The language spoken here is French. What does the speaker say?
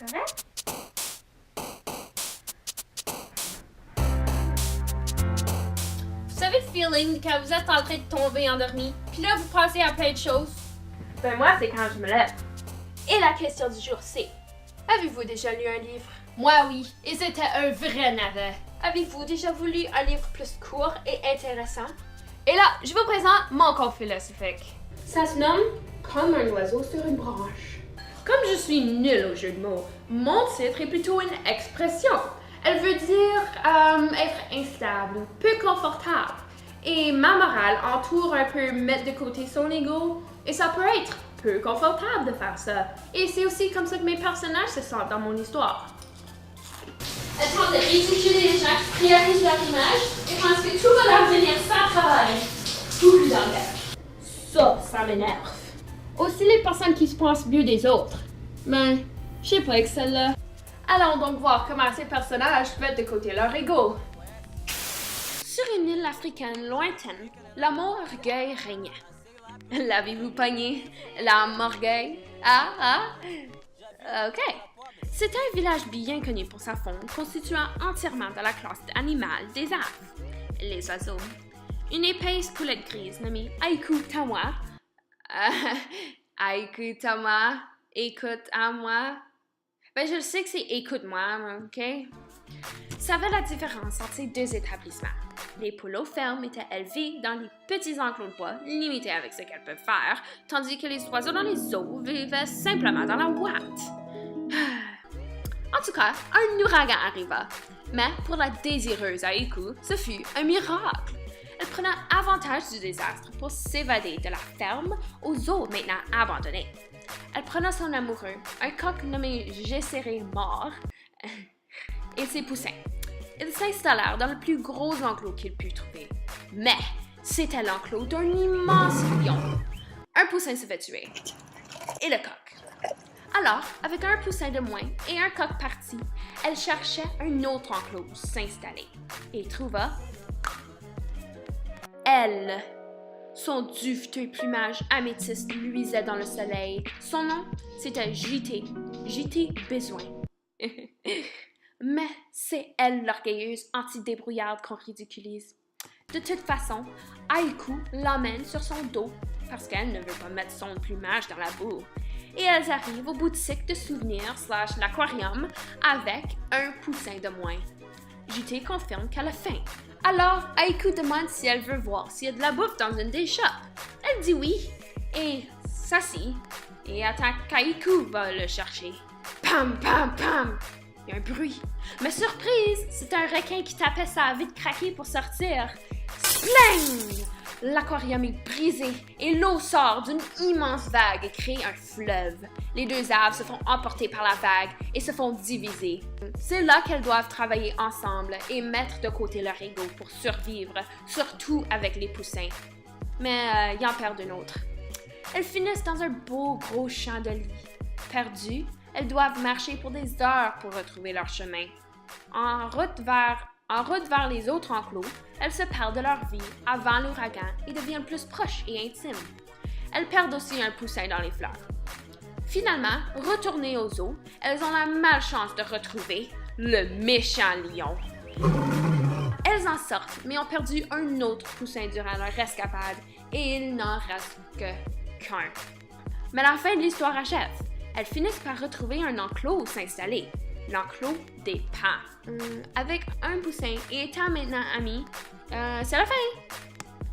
correct? Vous savez le feeling quand vous êtes en train de tomber endormi, puis là vous pensez à plein de choses? Ben moi, c'est quand je me lève. Et la question du jour c'est, avez-vous déjà lu un livre? Moi oui, et c'était un vrai navet. Avez-vous déjà lu un livre plus court et intéressant? Et là, je vous présente mon cours philosophique. Ça se nomme Comme un oiseau sur une branche. Comme je suis nulle au jeu de mots, mon titre est plutôt une expression. Elle veut dire être instable, peu confortable. Et ma morale entoure un peu mettre de côté son ego. Et ça peut être peu confortable de faire ça. Et c'est aussi comme ça que mes personnages se sentent dans mon histoire. Elle tente de ridiculer les gens qui priorisent leur image et pensent que tout va leur venir sans travail. Tout plus d'engagement. Ça m'énerve. Aussi les personnes qui se pensent mieux des autres. Mais, je sais pas avec celle-là. Allons donc voir comment ces personnages mettent de côté leur ego. Sur une île africaine lointaine, l'amour orgueil régnait. L'avez-vous pogné? L'âme orgueil? Ok. C'était un village bien connu pour sa faune, constituant entièrement de la classe animale des aves, les oiseaux. Une épaisse poulette grise nommée Aiku Tama. Aiku Tama, écoute à moi. Ben, je le sais que c'est écoute-moi, ok? Savait la différence entre ces deux établissements. Les poules aux fermes étaient élevées dans les petits enclos de bois, limités avec ce qu'elles peuvent faire, tandis que les oiseaux dans les eaux vivaient simplement dans la ouate. En tout cas, un ouragan arriva. Mais pour la désireuse Aiku, ce fut un miracle. Elle prenait avantage du désastre pour s'évader de la ferme aux eaux maintenant abandonnées. Elle prenait son amoureux, un coq nommé Gesséré mort, et ses poussins. Ils s'installèrent dans le plus gros enclos qu'ils purent trouver. Mais c'était l'enclos d'un immense lion. Un poussin se fait tuer. Et le coq. Alors, avec un poussin de moins et un coq parti, elle cherchait un autre enclos où s'installer. Et trouva elle. Son duveteux plumage améthyste luisait dans le soleil. Son nom, c'était JT. JT Besoin. Mais c'est elle l'orgueilleuse anti-débrouillarde qu'on ridiculise. De toute façon, Aiku l'emmène sur son dos parce qu'elle ne veut pas mettre son plumage dans la boue. Et elles arrivent aux boutiques de souvenirs / l'aquarium avec un poussin de moins. JT confirme qu'elle a faim. Alors, Aiku demande si elle veut voir s'il y a de la bouffe dans une des shops. Elle dit oui, et s'assit, et attend qu'Aiku va le chercher. Pam, pam, pam! Il y a un bruit. Mais surprise, c'est un requin qui tapait sa vite craquée pour sortir. Spling! L'aquarium est brisé et l'eau sort d'une immense vague et crée un fleuve. Les deux aves se font emporter par la vague et se font diviser. C'est là qu'elles doivent travailler ensemble et mettre de côté leur ego pour survivre, surtout avec les poussins. Mais ils en perdent une autre. Elles finissent dans un beau gros champ de lit. Perdues, elles doivent marcher pour des heures pour retrouver leur chemin. En route vers les autres enclos, elles se perdent de leur vie avant l'ouragan et deviennent plus proches et intimes. Elles perdent aussi un poussin dans les fleurs. Finalement, retournées aux eaux, elles ont la malchance de retrouver le méchant lion. Elles en sortent, mais ont perdu un autre poussin durant leur escapade et il n'en reste qu'un. Mais la fin de l'histoire achève. Elles finissent par retrouver un enclos où s'installer. L'enclos des pans. Avec un poussin et étant maintenant amis, c'est la fin!